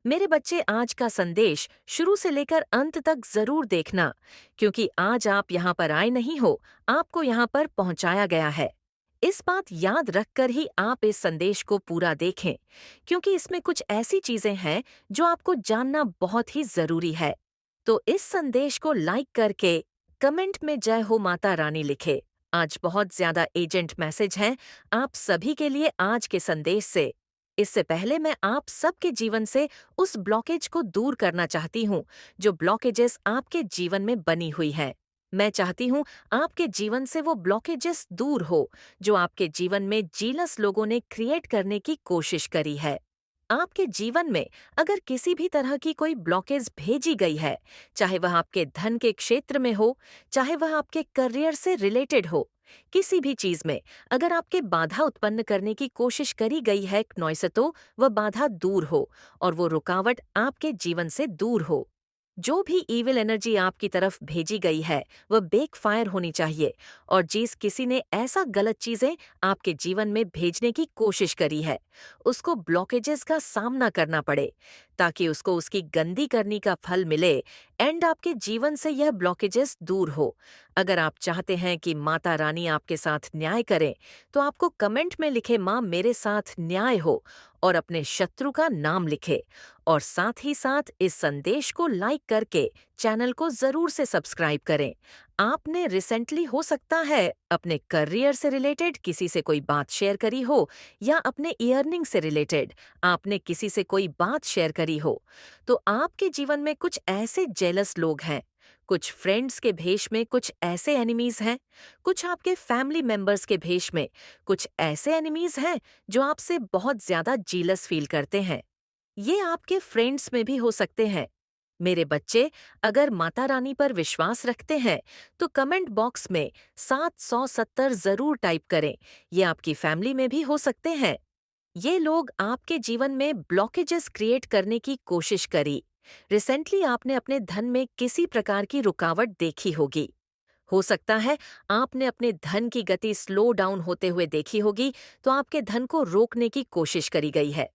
मेरे बच्चे, आज का संदेश शुरू से लेकर अंत तक जरूर देखना, क्योंकि आज आप यहाँ पर आए नहीं हो, आपको यहाँ पर पहुँचाया गया है। इस बात याद रखकर ही आप इस संदेश को पूरा देखें, क्योंकि इसमें कुछ ऐसी चीजें हैं जो आपको जानना बहुत ही जरूरी है। तो इस संदेश को लाइक करके कमेंट में जय हो माता रानी लिखे। आज बहुत ज्यादा एजेंट मैसेज हैं आप सभी के लिए आज के संदेश से। इससे पहले मैं आप सबके जीवन से उस ब्लॉकेज को दूर करना चाहती हूँ जो ब्लॉकेजेस आपके जीवन में बनी हुई है। मैं चाहती हूँ आपके जीवन से वो ब्लॉकेजेस दूर हो जो आपके जीवन में जीलस लोगों ने क्रिएट करने की कोशिश करी है। आपके जीवन में अगर किसी भी तरह की कोई ब्लॉकेज भेजी गई है, चाहे वह आपके धन के क्षेत्र में हो, चाहे वह आपके करियर से रिलेटेड हो, किसी भी चीज में अगर आपके बाधा उत्पन्न करने की कोशिश करी गई है नॉइसे, तो वह बाधा दूर हो और वो रुकावट आपके जीवन से दूर हो। जो भी ईविल एनर्जी आपकी तरफ भेजी गई है वह बेकफायर होनी चाहिए, और जिस किसी ने ऐसा गलत चीजें आपके जीवन में भेजने की कोशिश करी है उसको ब्लॉकेजेस का सामना करना पड़े, ताकि उसको उसकी गंदी करनी का फल मिले एंड आपके जीवन से यह ब्लॉकेजेस दूर हो। अगर आप चाहते हैं कि माता रानी आपके साथ न्याय करें, तो आपको कमेंट में लिखे माँ मेरे साथ न्याय हो और अपने शत्रु का नाम लिखे, और साथ ही साथ इस संदेश को लाइक करके चैनल को जरूर से सब्सक्राइब करें। आपने रिसेंटली हो सकता है अपने करियर से रिलेटेड किसी से कोई बात शेयर करी हो, या अपने अर्निंग से रिलेटेड आपने किसी से कोई बात शेयर करी हो, तो आपके जीवन में कुछ ऐसे जेलस लोग हैं, कुछ फ्रेंड्स के भेष में कुछ ऐसे एनिमीज हैं, कुछ आपके फैमिली मेंबर्स के भेष में कुछ ऐसे एनिमीज हैं जो आपसे बहुत ज्यादा जीलस फील करते हैं। ये आपके फ्रेंड्स में भी हो सकते हैं। मेरे बच्चे, अगर माता रानी पर विश्वास रखते हैं तो कमेंट बॉक्स में 770 जरूर टाइप करें। ये आपकी फैमिली में भी हो सकते हैं। ये लोग आपके जीवन में ब्लॉकेजेस क्रिएट करने की कोशिश करी। रिसेंटली आपने अपने धन में किसी प्रकार की रुकावट देखी होगी। हो सकता है आपने अपने धन की गति स्लो डाउन होते हुए देखी होगी, तो आपके धन को रोकने की कोशिश करी गई है।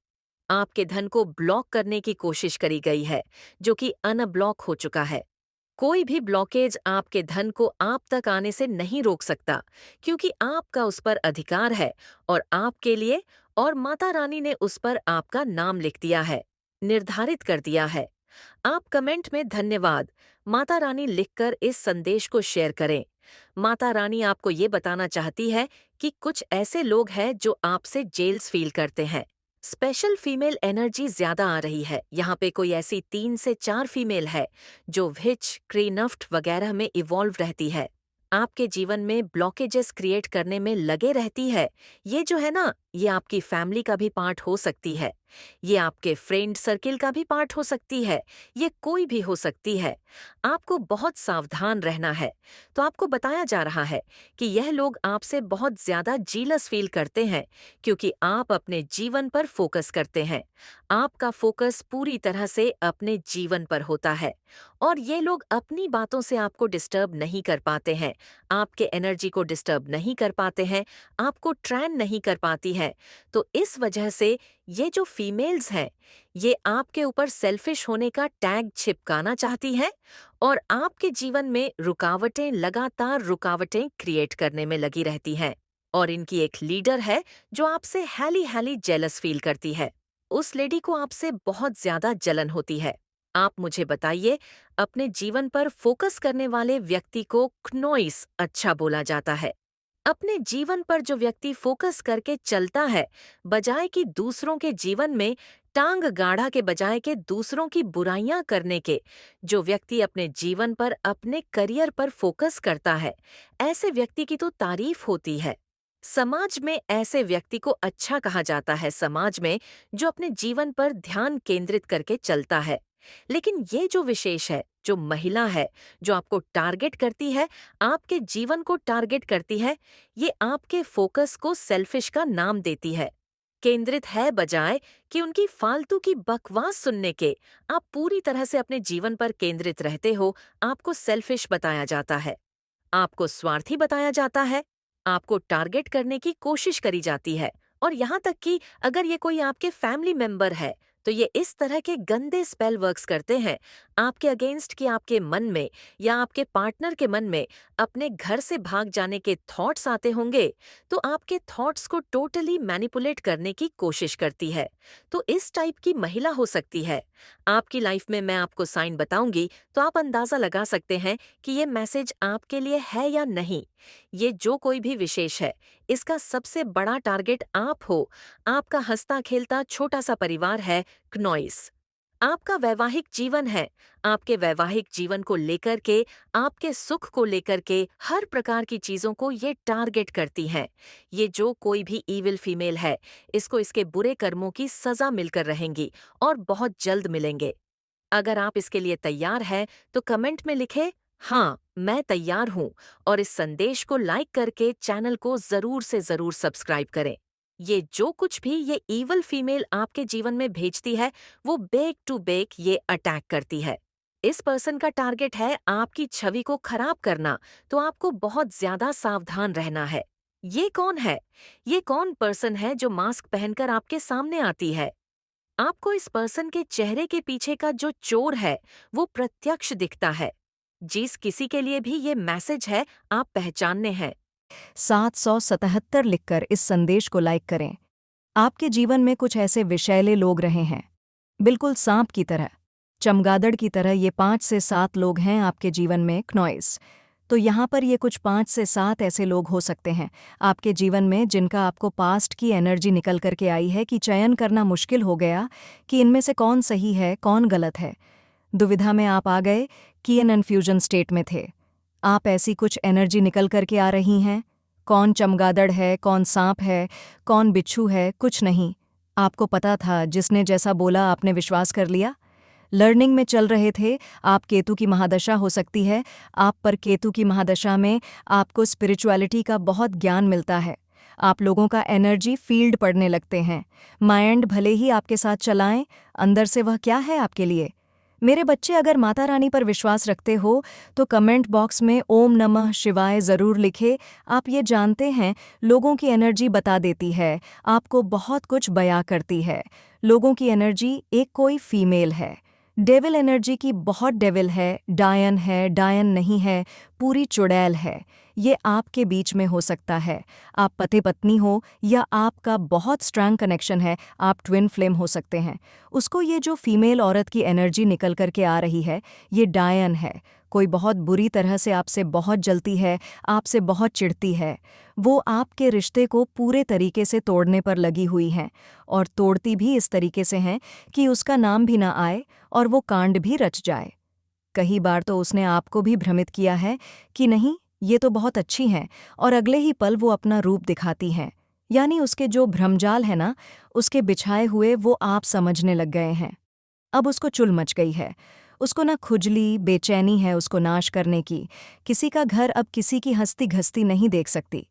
आपके धन को ब्लॉक करने की कोशिश करी गई है, जो कि अनब्लॉक हो चुका है। कोई भी ब्लॉकेज आपके धन को आप तक आने से नहीं रोक सकता, क्योंकि आपका उस पर अधिकार है और आपके लिए, और माता रानी ने उस पर आपका नाम लिख दिया है, निर्धारित कर दिया है। आप कमेंट में धन्यवाद माता रानी लिखकर इस संदेश को शेयर करें। माता रानी आपको ये बताना चाहती है कि कुछ ऐसे लोग हैं जो आपसे जेल्स फील करते हैं। स्पेशल फीमेल एनर्जी ज्यादा आ रही है। यहाँ पे कोई ऐसी 3 से 4 फीमेल है जो विच, क्रीनफ्ट वगैरह में इवॉल्व रहती है, आपके जीवन में ब्लॉकेजेस क्रिएट करने में लगे रहती है। ये जो है ना, ये आपकी फैमिली का भी पार्ट हो सकती है, ये आपके फ्रेंड सर्किल का भी पार्ट हो सकती है, ये कोई भी हो सकती है। आपको बहुत सावधान रहना है। तो आपको बताया जा रहा है कि यह लोग आपसे बहुत ज्यादा जीलस फील करते हैं, क्योंकि आप अपने जीवन पर फोकस करते हैं। आपका फोकस पूरी तरह से अपने जीवन पर होता है, और ये लोग अपनी बातों से आपको डिस्टर्ब नहीं कर पाते हैं, आपके एनर्जी को डिस्टर्ब नहीं कर पाते हैं, आपको ट्रेन नहीं कर पाती है। तो इस वजह से ये जो फीमेल्स हैं, ये आपके ऊपर सेल्फिश होने का टैग छिपकाना चाहती हैं, और आपके जीवन में रुकावटें, लगातार रुकावटें क्रिएट करने में लगी रहती हैं। और इनकी एक लीडर है जो आपसे हैली हैली जेलस फील करती है। उस लेडी को आपसे बहुत ज्यादा जलन होती है। आप मुझे बताइए, अपने जीवन पर फोकस करने वाले व्यक्ति को क्नोइस अच्छा बोला जाता है। अपने जीवन पर जो व्यक्ति फोकस करके चलता है, बजाय कि दूसरों के जीवन में टांग गाढ़ा के बजाय के दूसरों की बुराइयां करने के, जो व्यक्ति अपने जीवन पर, अपने करियर पर फोकस करता है, ऐसे व्यक्ति की तो तारीफ होती है। समाज में ऐसे व्यक्ति को अच्छा कहा जाता है, समाज में, जो अपने जीवन पर ध्यान केंद्रित करके चलता है। लेकिन ये जो विशेष है, जो महिला है, जो आपको टारगेट करती है, आपके जीवन को टारगेट करती है, ये आपके फोकस को सेल्फिश का नाम देती है। केंद्रित है, बजाय कि उनकी फालतू की बकवास सुनने के आप पूरी तरह से अपने जीवन पर केंद्रित रहते हो, आपको सेल्फिश बताया जाता है, आपको स्वार्थी बताया जाता है, आपको टारगेट करने की कोशिश करी जाती है। और यहाँ तक कि अगर ये कोई आपके फैमिली मेंबर है, तो ये इस तरह के गंदे स्पेल वर्क्स करते हैं आपके अगेंस्ट कि आपके मन में या आपके पार्टनर के मन में अपने घर से भाग जाने के थॉट्स आते होंगे, तो आपके थॉट्स को टोटली मैनिपुलेट करने की कोशिश करती है। तो इस टाइप की महिला हो सकती है। आपकी लाइफ में मैं आपको साइन बताऊंगी तो आप अंदाजा लगा सकते हैं कि ये मैसेज आपके लिए है या नहीं। ये जो कोई भी विशेष है, इसका सबसे बड़ा टारगेट आप हो। आपका हंसता खेलता छोटा सा परिवार है क्नॉइस। आपका वैवाहिक जीवन है। आपके वैवाहिक जीवन को लेकर के, आपके सुख को लेकर के हर प्रकार की चीजों को ये टारगेट करती हैं। ये जो कोई भी ईविल फीमेल है, इसको इसके बुरे कर्मों की सजा मिलकर रहेंगी और बहुत जल्द मिलेंगे। अगर आप इसके लिए तैयार हैं तो कमेंट में लिखें हाँ मैं तैयार हूँ, और इस संदेश को लाइक करके चैनल को जरूर से जरूर सब्सक्राइब करें। ये जो कुछ भी ये ईवल फीमेल आपके जीवन में भेजती है, वो बेक टू बेक ये अटैक करती है। इस पर्सन का टारगेट है आपकी छवि को खराब करना, तो आपको बहुत ज्यादा सावधान रहना है। ये कौन है? ये कौन पर्सन है जो मास्क पहनकर आपके सामने आती है? आपको इस पर्सन के चेहरे के पीछे का जो चोर है, वो प्रत्यक्ष दिखता है। जिस किसी के लिए भी ये मैसेज है, आप पहचानने हैं। 777 लिखकर इस संदेश को लाइक करें। आपके जीवन में कुछ ऐसे विषैले लोग रहे हैं, बिल्कुल सांप की तरह, चमगादड़ की तरह। ये 5 से 7 लोग हैं आपके जीवन में क्नॉइस। तो यहाँ पर ये कुछ 5 से 7 ऐसे लोग हो सकते हैं आपके जीवन में जिनका आपको पास्ट की एनर्जी निकल करके आई है कि चयन करना मुश्किल हो गया कि इनमें से कौन सही है कौन गलत है। दुविधा में आप आ गए कि इन कन्फ्यूजन स्टेट में थे आप। ऐसी कुछ एनर्जी निकल करके आ रही हैं। कौन चमगादड़ है, कौन सांप है, कौन बिच्छू है, कुछ नहीं। आपको पता था, जिसने जैसा बोला आपने विश्वास कर लिया। लर्निंग में चल रहे थे आप। केतु की महादशा हो सकती है आप पर। केतु की महादशा में आपको स्पिरिचुअलिटी का बहुत ज्ञान मिलता है। आप लोगों का एनर्जी फील्ड पड़ने लगते हैं। माइंड भले ही आपके साथ चलाएं, अंदर से वह क्या है आपके लिए। मेरे बच्चे, अगर माता रानी पर विश्वास रखते हो तो कमेंट बॉक्स में ओम नमः शिवाय ज़रूर लिखे। आप ये जानते हैं, लोगों की एनर्जी बता देती है, आपको बहुत कुछ बयां करती है। लोगों की एनर्जी एक कोई फीमेल है। डेविल एनर्जी की बहुत डेविल है, डायन नहीं है, पूरी चुड़ैल है। ये आपके बीच में हो सकता है। आप पति पत्नी हो या आपका बहुत स्ट्रांग कनेक्शन है, आप ट्विन फ्लेम हो सकते हैं। उसको ये जो फीमेल औरत की एनर्जी निकल करके आ रही है, ये डायन है। कोई बहुत बुरी तरह से आपसे बहुत जलती है, आपसे बहुत चिढ़ती है। वो आपके रिश्ते को पूरे तरीके से तोड़ने पर लगी हुई हैं, और तोड़ती भी इस तरीके से हैं कि उसका नाम भी ना आए और वो कांड भी रच जाए। कई बार तो उसने आपको भी भ्रमित किया है कि नहीं, ये तो बहुत अच्छी हैं, और अगले ही पल वो अपना रूप दिखाती हैं। यानी उसके जो भ्रमजाल है ना, उसके बिछाए हुए वो आप समझने लग गए हैं। अब उसको चुल मच गई है। उसको ना खुजली, बेचैनी है उसको नाश करने की। किसी का घर अब किसी की हंसती घसती नहीं देख सकती।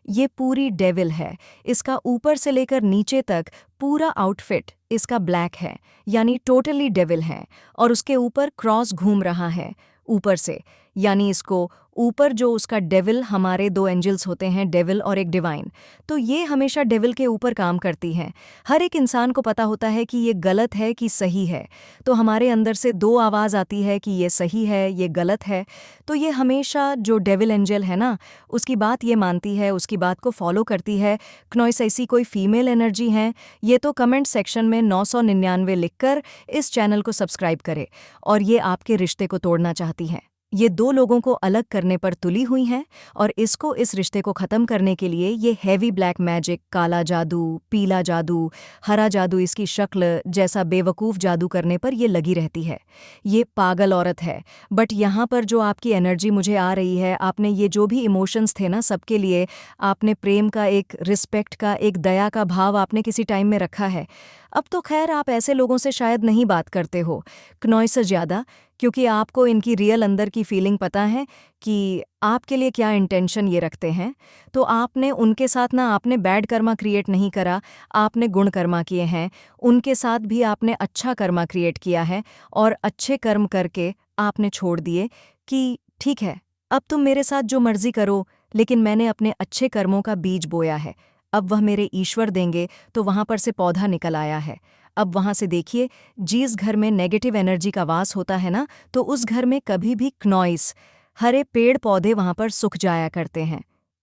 ये पूरी डेविल है। इसका ऊपर से लेकर नीचे तक पूरा आउटफिट इसका ब्लैक है, यानी टोटली डेविल है। और उसके ऊपर क्रॉस घूम रहा है ऊपर से, यानी इसको ऊपर जो उसका डेविल, हमारे 2 एंजल्स होते हैं, डेविल और एक डिवाइन। तो ये हमेशा डेविल के ऊपर काम करती हैं। हर एक इंसान को पता होता है कि ये गलत है कि सही है, तो हमारे अंदर से 2 आवाज़ आती है कि ये सही है, ये गलत है। तो ये हमेशा जो डेविल एंजल है ना, उसकी बात ये मानती है, उसकी बात को फॉलो करती है। क्नॉइस ऐसी कोई फीमेल एनर्जी है ये तो कमेंट सेक्शन में 999 लिखकर इस चैनल को सब्सक्राइब करें। और ये आपके रिश्ते को तोड़ना चाहती हैं। ये 2 लोगों को अलग करने पर तुली हुई हैं, और इसको, इस रिश्ते को ख़त्म करने के लिए ये हैवी ब्लैक मैजिक, काला जादू, पीला जादू, हरा जादू, इसकी शक्ल जैसा बेवकूफ़ जादू करने पर ये लगी रहती है। ये पागल औरत है। बट यहाँ पर जो आपकी एनर्जी मुझे आ रही है, आपने ये जो भी इमोशंस थे ना सबके लिए, आपने प्रेम का, एक रिस्पेक्ट का, एक दया का भाव आपने किसी टाइम में रखा है। अब तो खैर आप ऐसे लोगों से शायद नहीं बात करते हो, क्नॉइस से ज़्यादा, क्योंकि आपको इनकी रियल अंदर की फीलिंग पता है कि आपके लिए क्या इंटेंशन ये रखते हैं। तो आपने उनके साथ ना, आपने बैड कर्मा क्रिएट नहीं करा, आपने गुण कर्मा किए हैं। उनके साथ भी आपने अच्छा कर्मा क्रिएट किया है, और अच्छे कर्म करके आपने छोड़ दिए कि ठीक है, अब तुम मेरे साथ जो मर्जी करो, लेकिन मैंने अपने अच्छे कर्मों का बीज बोया है, अब वह मेरे ईश्वर देंगे। तो वहाँ पर से पौधा निकल आया है। अब वहां से देखिए, जिस घर में नेगेटिव एनर्जी का वास होता है ना, तो उस घर में कभी भी क्नॉइस, हरे पेड़ पौधे वहां पर सूख जाया करते हैं।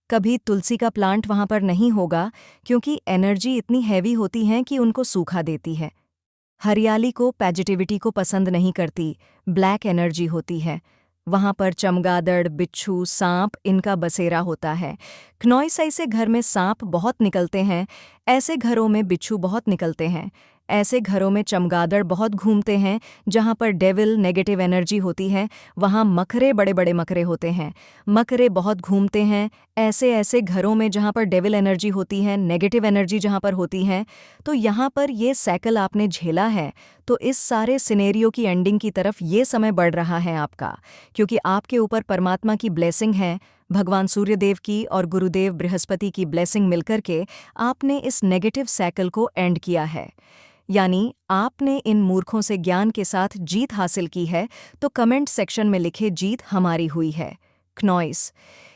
कभी तुलसी का प्लांट वहां पर नहीं होगा, क्योंकि एनर्जी इतनी हैवी होती है कि उनको सूखा देती है। हरियाली को, पॉजिटिविटी को पसंद नहीं करती, ब्लैक एनर्जी होती है। वहां पर चमगादड़, बिच्छू, सांप इनका बसेरा होता है। क्नॉइस ऐसे घर में सांप बहुत निकलते हैं, ऐसे घरों में बिच्छू बहुत निकलते हैं, ऐसे घरों में चमगादड़ बहुत घूमते हैं। जहां पर डेविल, नेगेटिव एनर्जी होती है, वहां मकरे, बड़े बड़े मकरे होते हैं, मकरे बहुत घूमते हैं। ऐसे ऐसे घरों में जहां पर डेविल एनर्जी होती है, नेगेटिव एनर्जी जहां पर होती है, तो यहाँ पर ये साइकिल आपने झेला है। तो इस सारे सिनेरियो की एंडिंग की तरफ ये समय बढ़ रहा है आपका, क्योंकि आपके ऊपर परमात्मा की ब्लेसिंग है, भगवान सूर्यदेव की और गुरुदेव बृहस्पति की ब्लेसिंग मिलकर के आपने इस नेगेटिव साइकिल को एंड किया है। यानी आपने इन मूर्खों से ज्ञान के साथ जीत हासिल की है। तो कमेंट सेक्शन में लिखे, जीत हमारी हुई है। क्नॉइस,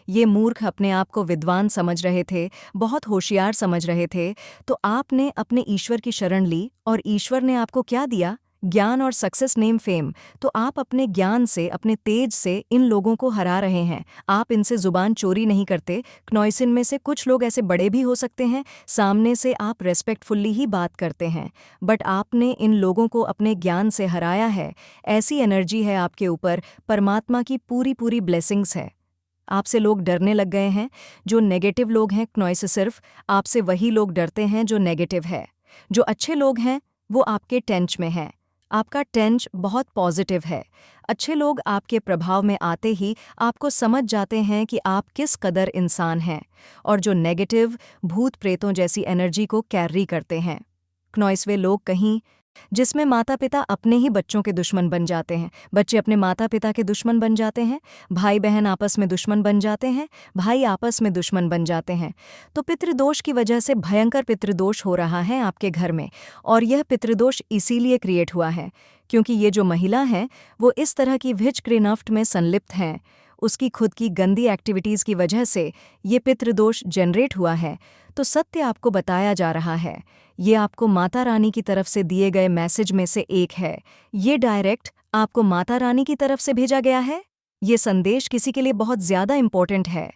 ये मूर्ख अपने आप को विद्वान समझ रहे थे, बहुत होशियार समझ रहे थे। तो आपने अपने ईश्वर की शरण ली और ईश्वर ने आपको क्या दिया? ज्ञान और सक्सेस, नेम, फेम। तो आप अपने ज्ञान से, अपने तेज से इन लोगों को हरा रहे हैं। आप इनसे जुबान चोरी नहीं करते। क्नॉइसिन में से कुछ लोग ऐसे बड़े भी हो सकते हैं, सामने से आप रेस्पेक्टफुल्ली ही बात करते हैं, बट आपने इन लोगों को अपने ज्ञान से हराया है। ऐसी एनर्जी है आपके ऊपर, परमात्मा की पूरी पूरी ब्लेसिंग्स है। आपसे लोग डरने लग गए हैं। जो नेगेटिव लोग हैं, क्नॉइस सिर्फ आपसे वही लोग डरते हैं जो नेगेटिव है। जो अच्छे लोग हैं वो आपके टेंच में हैं। आपका टेंच बहुत पॉजिटिव है। अच्छे लोग आपके प्रभाव में आते ही आपको समझ जाते हैं कि आप किस कदर इंसान हैं, और जो नेगेटिव, भूत प्रेतों जैसी एनर्जी को कैरी करते हैं। क्नॉइस वे लोग कहीं जिसमें माता पिता अपने ही बच्चों के दुश्मन बन जाते हैं, बच्चे अपने माता पिता के दुश्मन बन जाते हैं, भाई बहन आपस में दुश्मन बन जाते हैं, भाई आपस में दुश्मन बन जाते हैं। तो पितृदोष की वजह से भयंकर पितृदोष हो रहा है आपके घर में, और यह पितृदोष इसीलिए क्रिएट हुआ है क्योंकि ये जो महिला है वो इस तरह की विचक्रिनफ्ट में संलिप्त हैं। उसकी खुद की गंदी एक्टिविटीज़ की वजह से ये पितृदोष जनरेट हुआ है। तो सत्य आपको बताया जा रहा है। ये आपको माता रानी की तरफ से दिए गए मैसेज में से एक है। ये डायरेक्ट आपको माता रानी की तरफ से भेजा गया है। ये संदेश किसी के लिए बहुत ज़्यादा इम्पोर्टेंट है।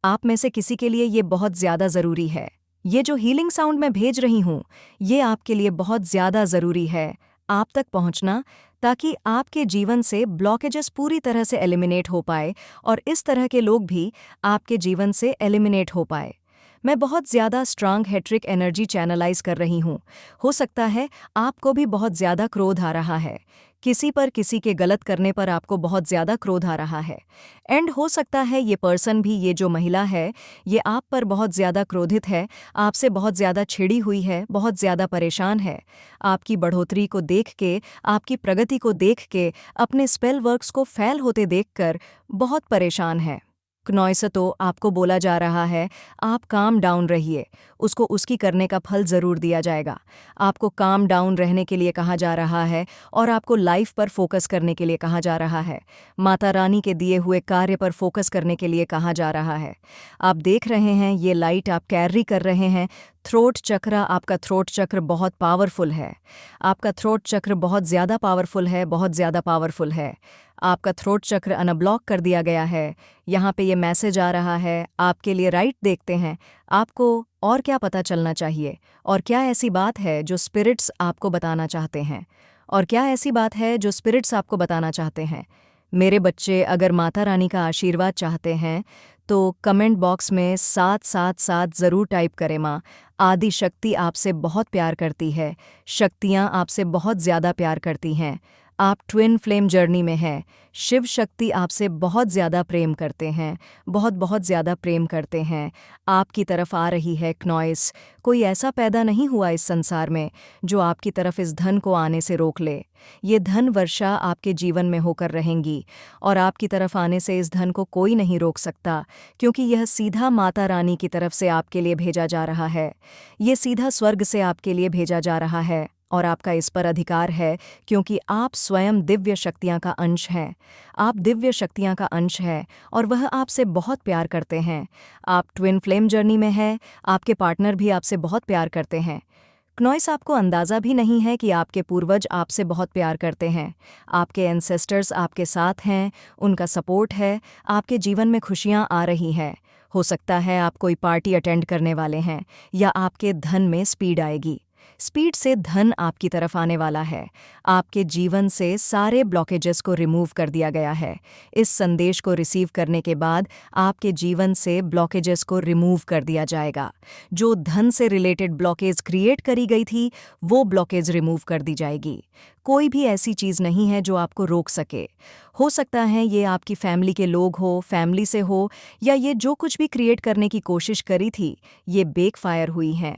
आप में से किसी के लिए ये बहुत ज़्यादा ज़रूरी है। ये जो हीलिंग साउंड मैं भेज रही हूँ, ये आपके लिए बहुत ज़्यादा ज़रूरी है आप तक पहुँचना, ताकि आपके जीवन से ब्लॉकेजेस पूरी तरह से एलिमिनेट हो पाए और इस तरह के लोग भी आपके जीवन से एलिमिनेट हो पाए। मैं बहुत ज़्यादा स्ट्रांग हेट्रिक एनर्जी चैनलाइज कर रही हूँ। हो सकता है आपको भी बहुत ज़्यादा क्रोध आ रहा है। किसी पर, किसी के गलत करने पर आपको बहुत ज़्यादा क्रोध आ रहा है। एंड हो सकता है ये पर्सन भी, ये जो महिला है, ये आप पर बहुत ज़्यादा क्रोधित है, आपसे बहुत ज़्यादा छिड़ी हुई है, बहुत ज़्यादा परेशान है। आपकी बढ़ोतरी को देख के, आपकी प्रगति को देख के, अपने स्पेल वर्क्स को फेल होते देखकर बहुत परेशान है। क्नॉइस, तो आपको बोला जा रहा है आप काम डाउन रहिए, उसको उसकी करने का फल ज़रूर दिया जाएगा। आपको काम डाउन रहने के लिए कहा जा रहा है और आपको लाइफ पर फोकस करने के लिए कहा जा रहा है। माता रानी के दिए हुए कार्य पर फोकस करने के लिए कहा जा रहा है। आप देख रहे हैं ये लाइट आप कैरी कर रहे हैं। थ्रोट चक्र, आपका थ्रोट चक्र बहुत पावरफुल है। आपका थ्रोट चक्र बहुत ज़्यादा पावरफुल है, बहुत ज़्यादा पावरफुल है। आपका थ्रोट चक्र अनब्लॉक कर दिया गया है। यहाँ पे ये मैसेज आ रहा है आपके लिए। राइट, देखते हैं आपको और क्या पता चलना चाहिए, और क्या ऐसी बात है जो स्पिरिट्स आपको बताना चाहते हैं, और क्या ऐसी बात है जो स्पिरिट्स आपको बताना चाहते हैं। मेरे बच्चे, अगर माता रानी का आशीर्वाद चाहते हैं तो कमेंट बॉक्स में 777 ज़रूर टाइप करें। माँ आदि शक्ति आपसे बहुत प्यार करती है। शक्तियाँ आपसे बहुत ज़्यादा प्यार करती हैं। आप ट्विन फ्लेम जर्नी में हैं। शिव शक्ति आपसे बहुत ज़्यादा प्रेम करते हैं, बहुत बहुत ज़्यादा प्रेम करते हैं। आपकी तरफ आ रही है क्नॉइस। कोई ऐसा पैदा नहीं हुआ इस संसार में जो आपकी तरफ इस धन को आने से रोक ले। ये धन वर्षा आपके जीवन में होकर रहेंगी, और आपकी तरफ आने से इस धन को कोई नहीं रोक सकता, क्योंकि यह सीधा माता रानी की तरफ से आपके लिए भेजा जा रहा है। ये सीधा स्वर्ग से आपके लिए भेजा जा रहा है, और आपका इस पर अधिकार है, क्योंकि आप स्वयं दिव्य शक्तियाँ का अंश हैं। आप दिव्य शक्तियाँ का अंश हैं, और वह आपसे बहुत प्यार करते हैं। आप ट्विन फ्लेम जर्नी में हैं, आपके पार्टनर भी आपसे बहुत प्यार करते हैं। क्नॉइस, आपको अंदाज़ा भी नहीं है कि आपके पूर्वज आपसे बहुत प्यार करते हैं। आपके एंसेस्टर्स आपके साथ हैं, उनका सपोर्ट है, आपके जीवन में खुशियाँ आ रही हैं। हो सकता है आप कोई पार्टी अटेंड करने वाले हैं या आपके धन में स्पीड आएगी। स्पीड से धन आपकी तरफ आने वाला है। आपके जीवन से सारे ब्लॉकेजेस को रिमूव कर दिया गया है। इस संदेश को रिसीव करने के बाद आपके जीवन से ब्लॉकेजेस को रिमूव कर दिया जाएगा। जो धन से रिलेटेड ब्लॉकेज क्रिएट करी गई थी, वो ब्लॉकेज रिमूव कर दी जाएगी। कोई भी ऐसी चीज़ नहीं है जो आपको रोक सके। हो सकता है ये आपकी फैमिली के लोग हो, फैमिली से हो, या ये जो कुछ भी क्रिएट करने की कोशिश करी थी, ये बेकफायर हुई हैं।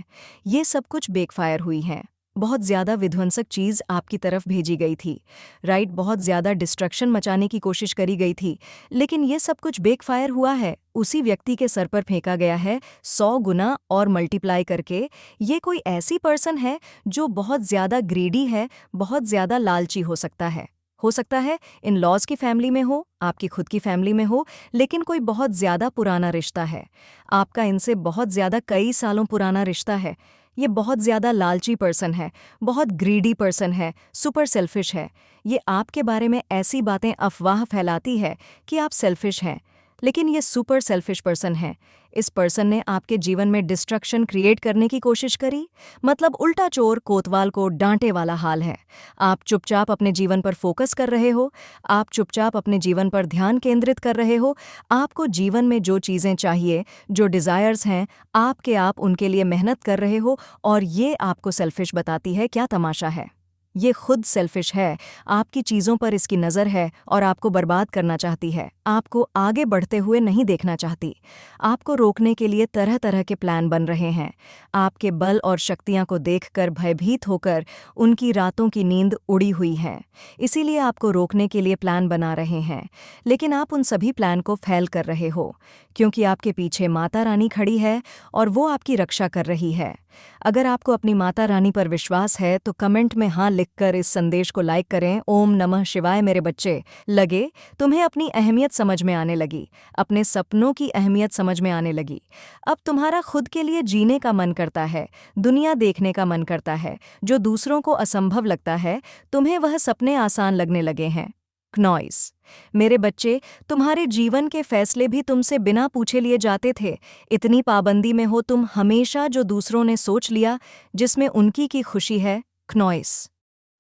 ये सब कुछ बेकफायर हुई हैं। बहुत ज़्यादा विध्वंसक चीज़ आपकी तरफ भेजी गई थी, राइट? बहुत ज़्यादा डिस्ट्रक्शन मचाने की कोशिश करी गई थी, लेकिन ये सब कुछ बेकफायर हुआ है। उसी व्यक्ति के सर पर फेंका गया है 100 गुना और मल्टीप्लाई करके। ये कोई ऐसी पर्सन है जो बहुत ज़्यादा ग्रीडी है, बहुत ज़्यादा लालची हो सकता है। हो सकता है इन लॉज की फैमिली में हो, आपकी खुद की फैमिली में हो, लेकिन कोई बहुत ज़्यादा पुराना रिश्ता है। आपका इनसे बहुत ज़्यादा कई सालों पुराना रिश्ता है। ये बहुत ज़्यादा लालची पर्सन है, बहुत ग्रीडी पर्सन है, सुपर सेल्फिश है। ये आपके बारे में ऐसी बातें अफवाह फैलाती है कि आप सेल्फिश हैं, लेकिन ये सुपर सेल्फिश पर्सन है। इस पर्सन ने आपके जीवन में डिस्ट्रक्शन क्रिएट करने की कोशिश करी, मतलब उल्टा चोर कोतवाल को डांटे वाला हाल है। आप चुपचाप अपने जीवन पर फोकस कर रहे हो, आप चुपचाप अपने जीवन पर ध्यान केंद्रित कर रहे हो। आपको जीवन में जो चीज़ें चाहिए, जो डिज़ायर्स हैं, आप उनके लिए मेहनत कर रहे हो, और ये आपको सेल्फिश बताती है। क्या तमाशा है! ये खुद सेल्फिश है, आपकी चीज़ों पर इसकी नज़र है और आपको बर्बाद करना चाहती है। आपको आगे बढ़ते हुए नहीं देखना चाहती। आपको रोकने के लिए तरह तरह के प्लान बन रहे हैं। आपके बल और शक्तियाँ को देखकर भयभीत होकर उनकी रातों की नींद उड़ी हुई है। इसीलिए आपको रोकने के लिए प्लान बना रहे हैं, लेकिन आप उन सभी प्लान को फेल कर रहे हो, क्योंकि आपके पीछे माता रानी खड़ी है और वो आपकी रक्षा कर रही है। अगर आपको अपनी माता रानी पर विश्वास है तो कमेंट में हाँ लिखकर इस संदेश को लाइक करें। ओम नमः शिवाय मेरे बच्चे। लगे तुम्हें अपनी अहमियत समझ में आने लगी, अपने सपनों की अहमियत समझ में आने लगी। अब तुम्हारा खुद के लिए जीने का मन करता है, दुनिया देखने का मन करता है। जो दूसरों को असंभव लगता है, तुम्हें वह सपने आसान लगने लगे हैं। क्नॉइस, मेरे बच्चे, तुम्हारे जीवन के फैसले भी तुमसे बिना पूछे लिए जाते थे। इतनी पाबंदी में हो तुम हमेशा जो दूसरों ने सोच लिया, जिसमें उनकी की खुशी है। क्नॉइस,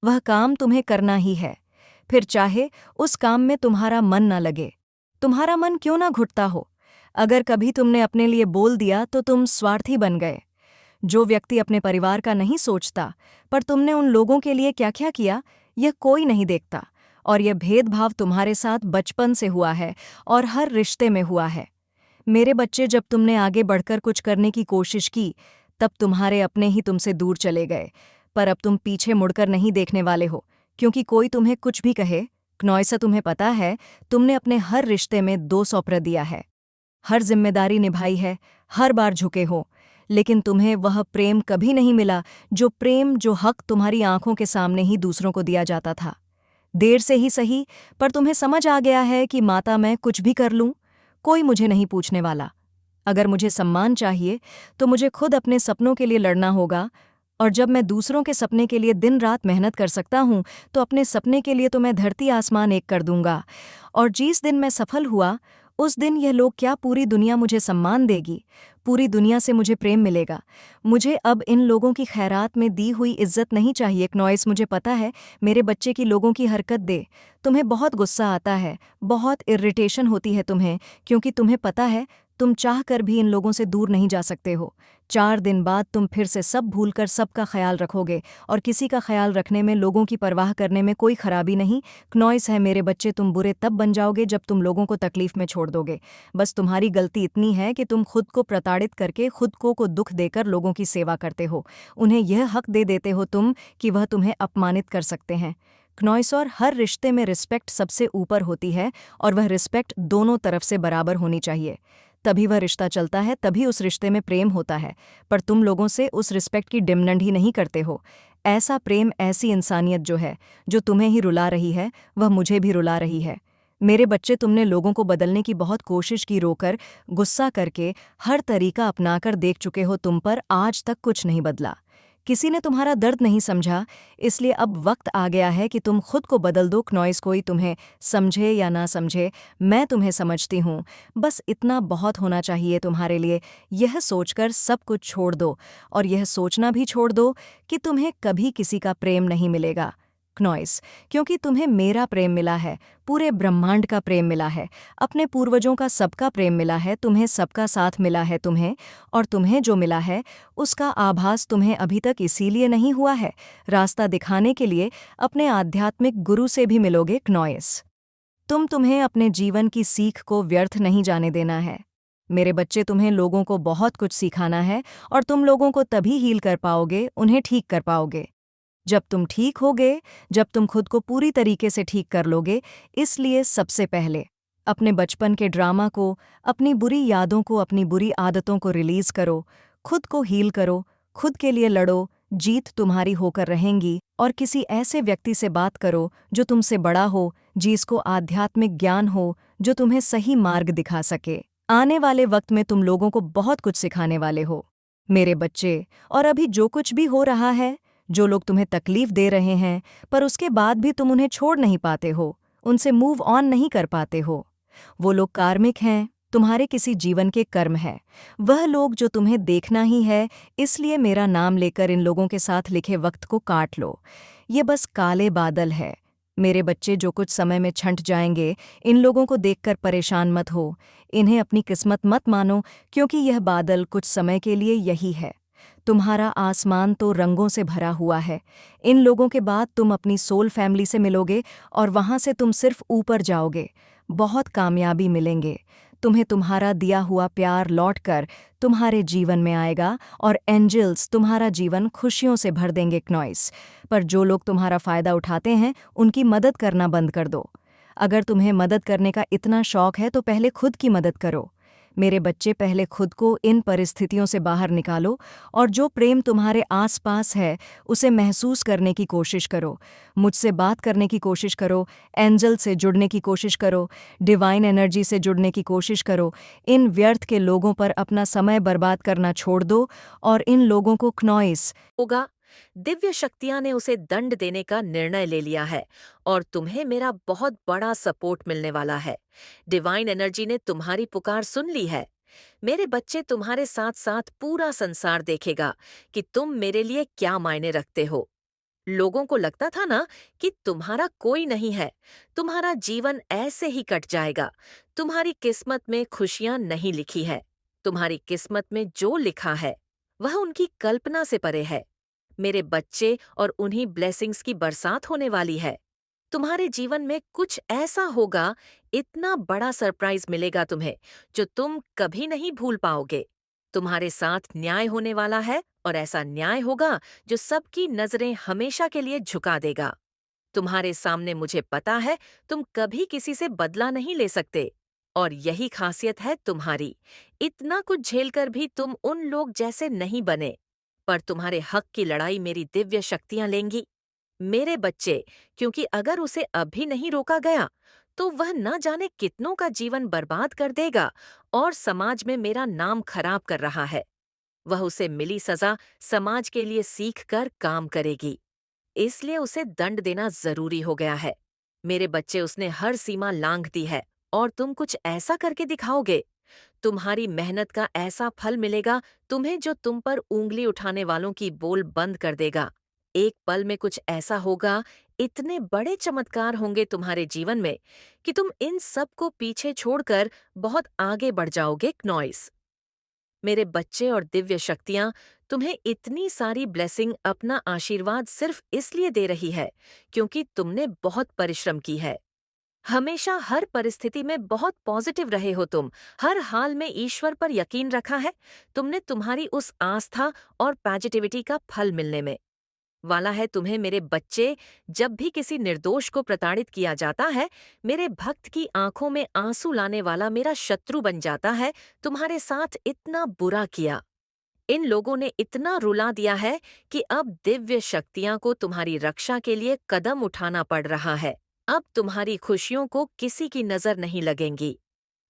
वह काम तुम्हें करना ही है, फिर चाहे उस काम में तुम्हारा मन न लगे। तुम्हारा मन क्यों ना घुटता हो। अगर कभी तुमने अपने लिए बोल दिया तो तुम स्वार्थी बन गए। जो व्यक्ति अपने परिवार का नहीं सोचता, पर तुमने उन लोगों के लिए क्या क्या किया, यह कोई नहीं देखता। और यह भेदभाव तुम्हारे साथ बचपन से हुआ है और हर रिश्ते में हुआ है। मेरे बच्चे, जब तुमने आगे बढ़कर कुछ करने की कोशिश की, तब तुम्हारे अपने ही तुमसे दूर चले गए। पर अब तुम पीछे मुड़कर नहीं देखने वाले हो, क्योंकि कोई तुम्हें कुछ भी कहे। क्नॉइसा, तुम्हें पता है, तुमने अपने हर रिश्ते में 200% दिया है, हर जिम्मेदारी निभाई है, हर बार झुके हो, लेकिन तुम्हें वह प्रेम कभी नहीं मिला, जो हक तुम्हारी आंखों के सामने ही दूसरों को दिया जाता था। देर से ही सही, पर तुम्हें समझ आ गया है कि माता, मैं कुछ भी कर लूं, कोई मुझे नहीं पूछने वाला। अगर मुझे सम्मान चाहिए तो मुझे खुद अपने सपनों के लिए लड़ना होगा, और जब मैं दूसरों के सपने के लिए दिन रात मेहनत कर सकता हूं, तो अपने सपने के लिए तो मैं धरती आसमान एक कर दूंगा। और जिस दिन मैं सफल हुआ, उस दिन यह लोग क्या, पूरी दुनिया मुझे सम्मान देगी, पूरी दुनिया से मुझे प्रेम मिलेगा। मुझे अब इन लोगों की खैरात में दी हुई इज्जत नहीं चाहिए। क्नॉइस, मुझे पता है मेरे बच्चे की लोगों की हरकत दे तुम्हें बहुत गुस्सा आता है, बहुत इरिटेशन होती है तुम्हें, क्योंकि तुम्हें पता है तुम चाह कर भी इन लोगों से दूर नहीं जा सकते हो। 4 दिन बाद तुम फिर से सब भूलकर सबका ख्याल रखोगे, और किसी का ख्याल रखने में, लोगों की परवाह करने में कोई खराबी नहीं। क्नॉइस है मेरे बच्चे, तुम बुरे तब बन जाओगे जब तुम लोगों को तकलीफ में छोड़ दोगे। बस तुम्हारी गलती इतनी है कि तुम खुद को प्रताड़ित करके, खुद को दुख देकर लोगों की सेवा करते हो। उन्हें यह हक दे देते हो तुम कि वह तुम्हें अपमानित कर सकते हैं। क्नॉइस, और हर रिश्ते में रिस्पेक्ट सबसे ऊपर होती है, और वह रिस्पेक्ट दोनों तरफ से बराबर होनी चाहिए। तभी वह रिश्ता चलता है, तभी उस रिश्ते में प्रेम होता है। पर तुम लोगों से उस रिस्पेक्ट की डिमांड ही नहीं करते हो। ऐसा प्रेम, ऐसी इंसानियत जो है, जो तुम्हें ही रुला रही है, वह मुझे भी रुला रही है। मेरे बच्चे, तुमने लोगों को बदलने की बहुत कोशिश की, रोकर, गुस्सा करके, हर तरीका अपनाकर देख चुके हो, तुम पर आज तक कुछ नहीं बदला। किसी ने तुम्हारा दर्द नहीं समझा, इसलिए अब वक्त आ गया है कि तुम खुद को बदल दो। नॉइस, कोई तुम्हें समझे या ना समझे, मैं तुम्हें समझती हूँ। बस इतना बहुत होना चाहिए तुम्हारे लिए। यह सोचकर सब कुछ छोड़ दो, और यह सोचना भी छोड़ दो कि तुम्हें कभी किसी का प्रेम नहीं मिलेगा। नॉइस, क्योंकि तुम्हें मेरा प्रेम मिला है, पूरे ब्रह्मांड का प्रेम मिला है, अपने पूर्वजों का सबका प्रेम मिला है, तुम्हें सबका साथ मिला है तुम्हें, और तुम्हें जो मिला है उसका आभास तुम्हें अभी तक इसीलिए नहीं हुआ है, रास्ता दिखाने के लिए अपने आध्यात्मिक गुरु से भी मिलोगे। नॉइस, तुम्हें अपने जीवन की सीख को व्यर्थ नहीं जाने देना है। मेरे बच्चे, तुम्हें लोगों को बहुत कुछ सिखाना है, और तुम लोगों को तभी हील कर पाओगे, उन्हें ठीक कर पाओगे, जब तुम ठीक होगे, जब तुम खुद को पूरी तरीके से ठीक कर लोगे। इसलिए सबसे पहले अपने बचपन के ड्रामा को, अपनी बुरी यादों को, अपनी बुरी आदतों को रिलीज करो, खुद को हील करो, खुद के लिए लड़ो। जीत तुम्हारी होकर रहेंगी, और किसी ऐसे व्यक्ति से बात करो जो तुमसे बड़ा हो, जिसको आध्यात्मिक ज्ञान हो, जो तुम्हें सही मार्ग दिखा सके। आने वाले वक्त में तुम लोगों को बहुत कुछ सिखाने वाले हो मेरे बच्चे। और अभी जो कुछ भी हो रहा है, जो लोग तुम्हें तकलीफ दे रहे हैं, पर उसके बाद भी तुम उन्हें छोड़ नहीं पाते हो, उनसे मूव ऑन नहीं कर पाते हो, वो लोग कार्मिक हैं, तुम्हारे किसी जीवन के कर्म है। वह लोग जो तुम्हें देखना ही है, इसलिए मेरा नाम लेकर इन लोगों के साथ लिखे वक्त को काट लो। ये बस काले बादल है मेरे बच्चे, जो कुछ समय में छंट जाएंगे। इन लोगों को देखकर परेशान मत हो, इन्हें अपनी किस्मत मत मानो, क्योंकि यह बादल कुछ समय के लिए यही है। तुम्हारा आसमान तो रंगों से भरा हुआ है। इन लोगों के बाद तुम अपनी सोल फैमिली से मिलोगे, और वहां से तुम सिर्फ ऊपर जाओगे, बहुत कामयाबी मिलेंगे। तुम्हें तुम्हारा दिया हुआ प्यार लौटकर तुम्हारे जीवन में आएगा, और एंजल्स तुम्हारा जीवन खुशियों से भर देंगे। नॉइस, पर जो लोग तुम्हारा फ़ायदा उठाते हैं, उनकी मदद करना बंद कर दो। अगर तुम्हें मदद करने का इतना शौक है तो पहले खुद की मदद करो मेरे बच्चे। पहले खुद को इन परिस्थितियों से बाहर निकालो, और जो प्रेम तुम्हारे आसपास है उसे महसूस करने की कोशिश करो। मुझसे बात करने की कोशिश करो, एंजल से जुड़ने की कोशिश करो, डिवाइन एनर्जी से जुड़ने की कोशिश करो। इन व्यर्थ के लोगों पर अपना समय बर्बाद करना छोड़ दो, और इन लोगों को नॉइस होगा। दिव्य शक्तियां ने उसे दंड देने का निर्णय ले लिया है, और तुम्हें मेरा बहुत बड़ा सपोर्ट मिलने वाला है। डिवाइन एनर्जी ने तुम्हारी पुकार सुन ली है। मेरे बच्चे, तुम्हारे साथ साथ पूरा संसार देखेगा कि तुम मेरे लिए क्या मायने रखते हो। लोगों को लगता था ना कि तुम्हारा कोई नहीं है, तुम्हारा जीवन ऐसे ही कट जाएगा। तुम्हारी किस्मत में खुशियां नहीं लिखी है। तुम्हारी किस्मत में जो लिखा है वह उनकी कल्पना से परे है मेरे बच्चे, और उन्हीं ब्लेसिंग्स की बरसात होने वाली है। तुम्हारे जीवन में कुछ ऐसा होगा, इतना बड़ा सरप्राइज मिलेगा तुम्हें, जो तुम कभी नहीं भूल पाओगे। तुम्हारे साथ न्याय होने वाला है, और ऐसा न्याय होगा जो सबकी नजरें हमेशा के लिए झुका देगा। तुम्हारे सामने मुझे पता है, तुम कभी किसी से बदला नहीं ले सकते, और यही खासियत है तुम्हारी। इतना कुछ झेलकर भी तुम उन लोग जैसे नहीं बने, पर तुम्हारे हक की लड़ाई मेरी दिव्य शक्तियां लेंगी मेरे बच्चे, क्योंकि अगर उसे अभी नहीं रोका गया तो वह न जाने कितनों का जीवन बर्बाद कर देगा, और समाज में मेरा नाम खराब कर रहा है। वह उसे मिली सजा समाज के लिए सीख कर काम करेगी, इसलिए उसे दंड देना जरूरी हो गया है मेरे बच्चे। उसने हर सीमा लांघ दी है, और तुम कुछ ऐसा करके दिखाओगे। तुम्हारी मेहनत का ऐसा फल मिलेगा तुम्हें, जो तुम पर उंगली उठाने वालों की बोल बंद कर देगा। एक पल में कुछ ऐसा होगा, इतने बड़े चमत्कार होंगे तुम्हारे जीवन में कि तुम इन सब को पीछे छोड़कर बहुत आगे बढ़ जाओगे। नॉइस, मेरे बच्चे और दिव्य शक्तियां तुम्हें इतनी सारी ब्लेसिंग, अपना आशीर्वाद सिर्फ इसलिए दे रही है क्योंकि तुमने बहुत परिश्रम की है। हमेशा हर परिस्थिति में बहुत पॉजिटिव रहे हो तुम, हर हाल में ईश्वर पर यकीन रखा है। तुमने तुम्हारी उस आस्था और पॉजिटिविटी का फल मिलने में वाला है तुम्हें मेरे बच्चे। जब भी किसी निर्दोष को प्रताड़ित किया जाता है, मेरे भक्त की आंखों में आंसू लाने वाला मेरा शत्रु बन जाता है। तुम्हारे साथ इतना बुरा किया, इन लोगों ने इतना रुला दिया है कि अब दिव्य शक्तियां को तुम्हारी रक्षा के लिए कदम उठाना पड़ रहा है। अब तुम्हारी खुशियों को किसी की नजर नहीं लगेंगी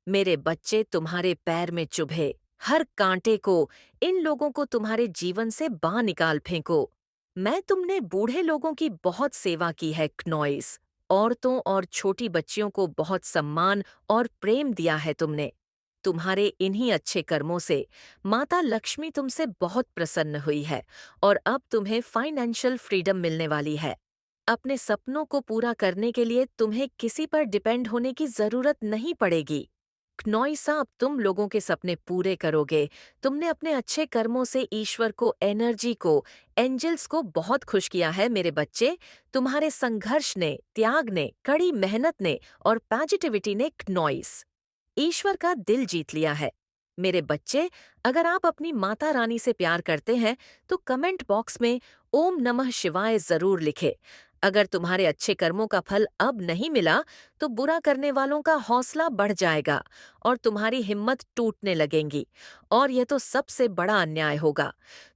मेरे बच्चे। तुम्हारे पैर में चुभे, हर कांटे को, इन लोगों को तुम्हारे जीवन से बाहर निकाल फेंको। मैं तुमने बूढ़े लोगों की बहुत सेवा की है क्नॉइस। औरतों और छोटी बच्चियों को बहुत सम्मान और प्रेम दिया है तुमने। तुम्हारे इन्हीं अच्छे कर्मों से माता लक्ष्मी तुमसे बहुत प्रसन्न हुई है और अब तुम्हें फाइनेंशियल फ्रीडम मिलने वाली है। अपने सपनों को पूरा करने के लिए तुम्हें किसी पर डिपेंड होने की जरूरत नहीं पड़ेगी। क्नॉइसा, अब तुम लोगों के सपने पूरे करोगे। तुमने अपने अच्छे कर्मों से ईश्वर को, एनर्जी को, एंजल्स को बहुत खुश किया है मेरे बच्चे। तुम्हारे संघर्ष ने, त्याग ने, कड़ी मेहनत ने और पॉजिटिविटी ने क्नॉइस ईश्वर का दिल जीत लिया है। मेरे बच्चे, अगर आप अपनी माता रानी से प्यार करते हैं तो कमेंट बॉक्स में ओम नमः शिवाय जरूर लिखें। अगर तुम्हारे अच्छे कर्मों का फल अब नहीं मिला तो बुरा करने वालों का हौसला बढ़ जाएगा और तुम्हारी हिम्मत टूटने लगेंगी, और यह तो सबसे बड़ा अन्याय होगा।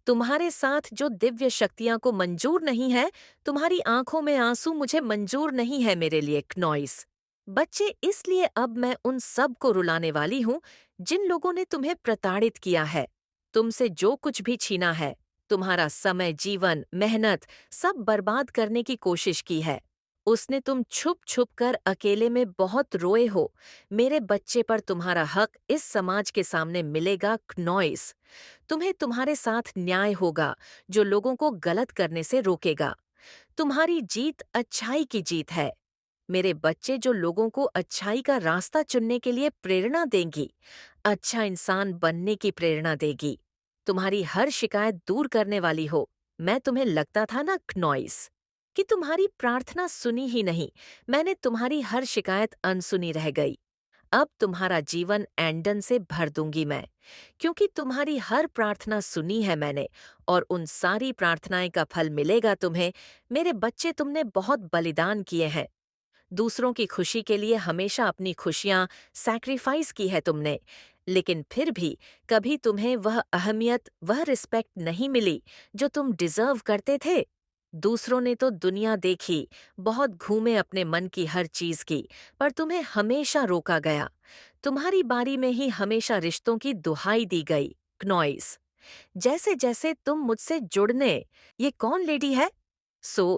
तुम्हारे साथ जो दिव्य शक्तियां को मंजूर नहीं है, तुम्हारी आंखों में आंसू मुझे मंजूर नहीं है मेरे लिए क्नॉइस। बच्चे, इसलिए अब मैं उन सब को रुलाने वाली हूँ जिन लोगों ने तुम्हें प्रताड़ित किया है, तुमसे जो कुछ भी छीना है, तुम्हारा समय, जीवन, मेहनत सब बर्बाद करने की कोशिश की है। उसने तुम छुप छुप कर अकेले में बहुत रोए हो। मेरे बच्चे, पर तुम्हारा हक इस समाज के सामने मिलेगा क्नॉइस। तुम्हें तुम्हारे साथ न्याय होगा जो लोगों को गलत करने से रोकेगा। तुम्हारी जीत अच्छाई की जीत है। मेरे बच्चे, जो लोगों को अच्छाई का रास्ता चुनने के लिए प्रेरणा देंगी, अच्छा इंसान बनने की प्रेरणा देगी। तुम्हारी हर शिकायत दूर करने वाली हो। मैं तुम्हें लगता था ना क्नॉइस कि तुम्हारी प्रार्थना सुनी ही नहीं, मैंने तुम्हारी हर शिकायत अनसुनी रह गई। अब तुम्हारा जीवन एंडन से भर दूंगी मैं, क्योंकि तुम्हारी हर प्रार्थना सुनी है मैंने, और उन सारी प्रार्थनाएं का फल मिलेगा तुम्हें। मेरे बच्चे, तुमने बहुत बलिदान किए हैं। दूसरों की खुशी के लिए हमेशा अपनी खुशियां सैक्रिफाइस की है तुमने, लेकिन फिर भी कभी तुम्हें वह अहमियत, वह रिस्पेक्ट नहीं मिली जो तुम डिजर्व करते थे। दूसरों ने तो दुनिया देखी, बहुत घूमे अपने मन की हर चीज की, पर तुम्हें हमेशा रोका गया। तुम्हारी बारी में ही हमेशा रिश्तों की दुहाई दी गई क्नॉइस। जैसे जैसे तुम मुझसे जुड़ने, ये कौन लेडी है?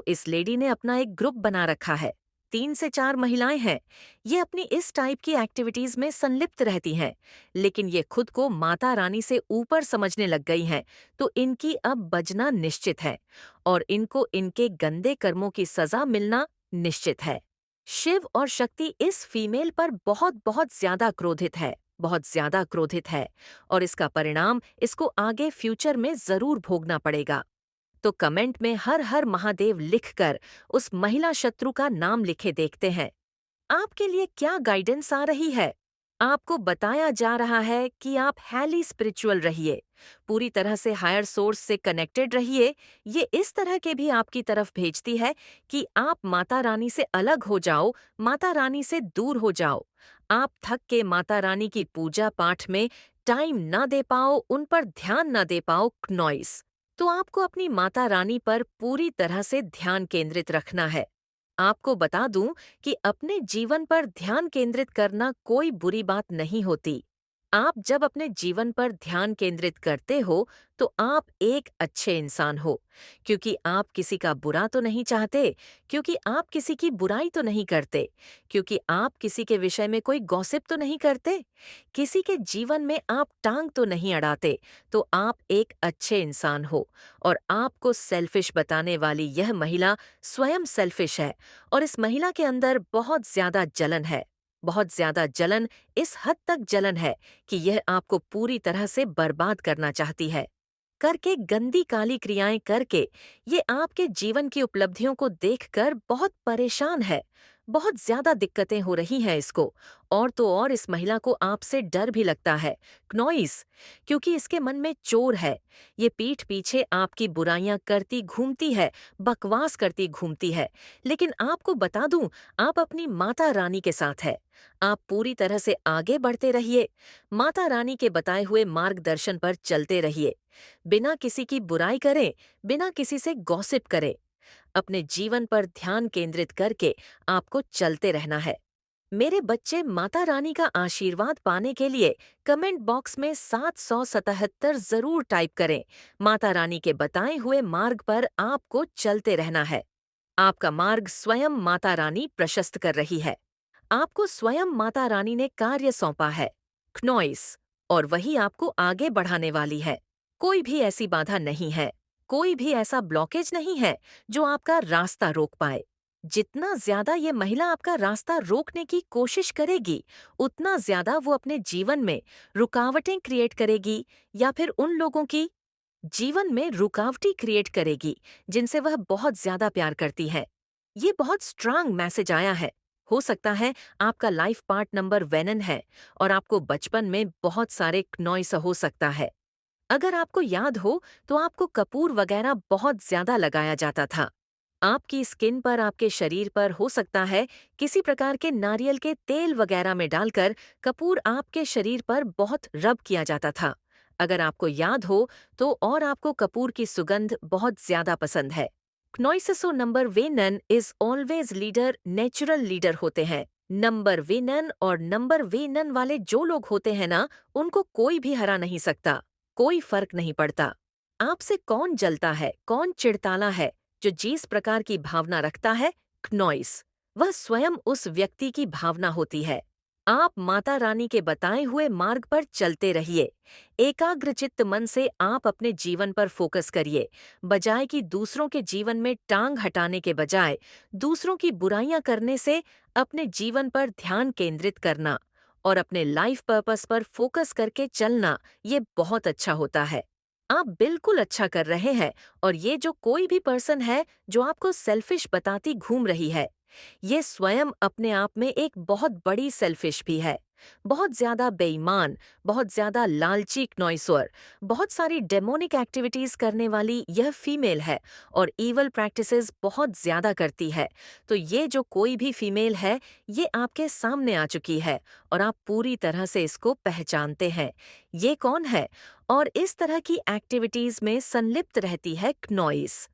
इस लेडी ने अपना एक ग्रुप बना रखा है। 3 से 4 महिलाएं हैं। ये अपनी इस टाइप की एक्टिविटीज में संलिप्त रहती हैं, लेकिन ये खुद को माता रानी से ऊपर समझने लग गई हैं, तो इनकी अब बजना निश्चित है और इनको इनके गंदे कर्मों की सजा मिलना निश्चित है। शिव और शक्ति इस फीमेल पर बहुत बहुत ज्यादा क्रोधित है, बहुत ज्यादा क्रोधित है, और इसका परिणाम इसको आगे फ्यूचर में जरूर भोगना पड़ेगा। तो कमेंट में हर हर महादेव लिखकर उस महिला शत्रु का नाम लिखे देखते हैं। आपके लिए क्या गाइडेंस आ रही है? आपको बताया जा रहा है कि आप हैली स्पिरिचुअल रहिए, पूरी तरह से हायर सोर्स से कनेक्टेड रहिए। ये इस तरह के भी आपकी तरफ भेजती है कि आप माता रानी से अलग हो जाओ, माता रानी से दूर हो जाओ। आप थक के माता रानी की पूजा पाठ में टाइम ना दे पाओ, उन पर ध्यान ना दे पाओ क्नॉइस। तो आपको अपनी माता रानी पर पूरी तरह से ध्यान केंद्रित रखना है। आपको बता दूं कि अपने जीवन पर ध्यान केंद्रित करना कोई बुरी बात नहीं होती। आप जब अपने जीवन पर ध्यान केंद्रित करते हो तो आप एक अच्छे इंसान हो, क्योंकि आप किसी का बुरा तो नहीं चाहते, क्योंकि आप किसी की बुराई तो नहीं करते, क्योंकि आप किसी के विषय में कोई गॉसिप तो नहीं करते, किसी के जीवन में आप टांग तो नहीं अड़ाते, तो आप एक अच्छे इंसान हो। और आपको सेल्फिश बताने वाली यह महिला स्वयं सेल्फिश है, और इस महिला के अंदर बहुत ज्यादा जलन है, बहुत ज्यादा जलन, इस हद तक जलन है कि यह आपको पूरी तरह से बर्बाद करना चाहती है। करके गंदी काली क्रियाएं करके ये आपके जीवन की उपलब्धियों को देखकर बहुत परेशान है। बहुत ज्यादा दिक्कतें हो रही हैं इसको, और तो और इस महिला को आपसे डर भी लगता है क्नॉइस, क्योंकि इसके मन में चोर है। ये पीठ पीछे आपकी बुराइयां करती घूमती है, बकवास करती घूमती है। लेकिन आपको बता दूं, आप अपनी माता रानी के साथ है। आप पूरी तरह से आगे बढ़ते रहिए, माता रानी के बताए हुए मार्गदर्शन पर चलते रहिए, बिना किसी की बुराई करे, बिना किसी से गॉसिप करे। अपने जीवन पर ध्यान केंद्रित करके आपको चलते रहना है। मेरे बच्चे माता रानी का आशीर्वाद पाने के लिए कमेंट बॉक्स में 777 जरूर टाइप करें। माता रानी के बताए हुए मार्ग पर आपको चलते रहना है। आपका मार्ग स्वयं माता रानी प्रशस्त कर रही है। आपको स्वयं माता रानी ने कार्य सौंपा है, क्नॉइस, और वही आपको आगे बढ़ाने वाली है। कोई भी ऐसी बाधा नहीं है, कोई भी ऐसा ब्लॉकेज नहीं है जो आपका रास्ता रोक पाए। जितना ज्यादा ये महिला आपका रास्ता रोकने की कोशिश करेगी, उतना ज्यादा वो अपने जीवन में रुकावटें क्रिएट करेगी, या फिर उन लोगों की जीवन में रुकावटें क्रिएट करेगी जिनसे वह बहुत ज्यादा प्यार करती है। ये बहुत स्ट्रांग मैसेज आया है। हो सकता है आपका लाइफ पार्ट नंबर वेनन है और आपको बचपन में बहुत सारे नॉइस हो सकता है। अगर आपको याद हो तो आपको कपूर वगैरह बहुत ज्यादा लगाया जाता था। आपकी स्किन पर, आपके शरीर पर हो सकता है किसी प्रकार के नारियल के तेल वगैरह में डालकर कपूर आपके शरीर पर बहुत रब किया जाता था। अगर आपको याद हो तो, और आपको कपूर की सुगंध बहुत ज्यादा पसंद है। क्नॉइससो number one is always leader, natural leader होते हैं। नंबर वेनन और नंबर वेनन वाले जो लोग होते हैं ना, उनको कोई भी हरा नहीं सकता। कोई फर्क नहीं पड़ता आपसे कौन जलता है, कौन चिढ़ताला है। जो जिस प्रकार की भावना रखता है, क्नॉइस, वह स्वयं उस व्यक्ति की भावना होती है। आप माता रानी के बताए हुए मार्ग पर चलते रहिए। एकाग्रचित्त मन से आप अपने जीवन पर फोकस करिए, बजाय कि दूसरों के जीवन में टांग हटाने के बजाय दूसरों की बुराइयां करने से अपने जीवन पर ध्यान केंद्रित करना और अपने लाइफ पर्पस पर फोकस करके चलना, ये बहुत अच्छा होता है। आप बिल्कुल अच्छा कर रहे हैं। और ये जो कोई भी पर्सन है जो आपको सेल्फिश बताती घूम रही है, ये स्वयं अपने आप में एक बहुत बड़ी सेल्फिश भी है। बहुत ज्यादा बेईमान, बहुत ज्यादा लालची क्नॉइसर, बहुत सारी डेमोनिक एक्टिविटीज करने वाली यह फीमेल है और ईवल प्रैक्टिसेस बहुत ज्यादा करती है। तो ये जो कोई भी फीमेल है, ये आपके सामने आ चुकी है और आप पूरी तरह से इसको पहचानते हैं। ये कौन है और इस तरह की एक्टिविटीज में संलिप्त रहती है क्नॉइस।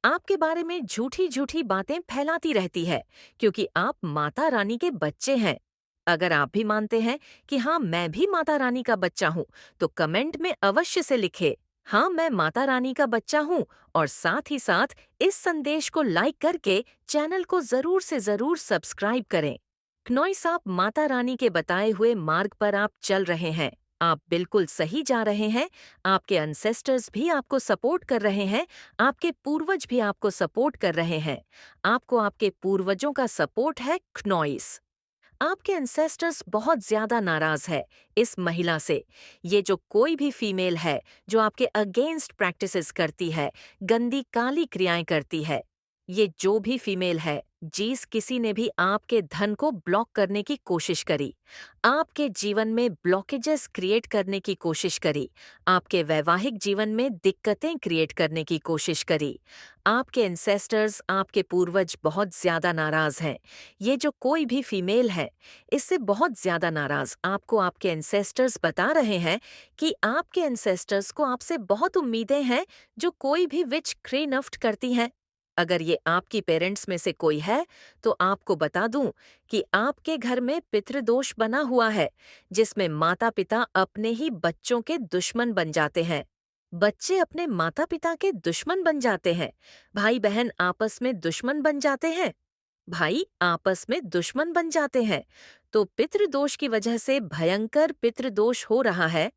आपके बारे में झूठी झूठी बातें फैलाती रहती है क्योंकि आप माता रानी के बच्चे हैं। अगर आप भी मानते हैं कि हाँ, मैं भी माता रानी का बच्चा हूँ, तो कमेंट में अवश्य से लिखे, हाँ, मैं माता रानी का बच्चा हूँ, और साथ ही साथ इस संदेश को लाइक करके चैनल को जरूर से जरूर सब्सक्राइब करें। क्नॉइस, आप माता रानी के बताए हुए मार्ग पर आप चल रहे हैं। आप बिल्कुल सही जा रहे हैं। आपके अनसेस्टर्स भी आपको सपोर्ट कर रहे हैं। आपके पूर्वज भी आपको सपोर्ट कर रहे हैं। आपको आपके पूर्वजों का सपोर्ट है क्नॉइस। आपके एंसेस्टर्स बहुत ज्यादा नाराज है इस महिला से। ये जो कोई भी फीमेल है जो आपके अगेंस्ट प्रैक्टिसेस करती है, गंदी काली क्रियाएं करती है, ये जो भी फीमेल है, जिस किसी ने भी आपके धन को ब्लॉक करने की कोशिश करी, आपके जीवन में ब्लॉकेजेस क्रिएट करने की कोशिश करी, आपके वैवाहिक जीवन में दिक्कतें क्रिएट करने की कोशिश करी, आपके एंसेस्टर्स, आपके पूर्वज बहुत ज्यादा नाराज हैं। ये जो कोई भी फीमेल है, इससे बहुत ज्यादा नाराज आपको आपके एंसेस्टर्स बता रहे हैं कि आपके एंसेस्टर्स को आपसे बहुत उम्मीदें हैं जो कोई भी विच क्रेनफ्ट करती हैं। अगर ये आपकी पेरेंट्स में से कोई है तो आपको बता दूं कि आपके घर में पितृदोष बना हुआ है, जिसमें माता पिता अपने ही बच्चों के दुश्मन बन जाते हैं। बच्चे अपने माता पिता के दुश्मन बन जाते हैं। भाई बहन आपस में दुश्मन बन जाते हैं। भाई आपस में दुश्मन बन जाते हैं। तो पितृदोष की वजह से भयंकर पितृदोष हो रहा है।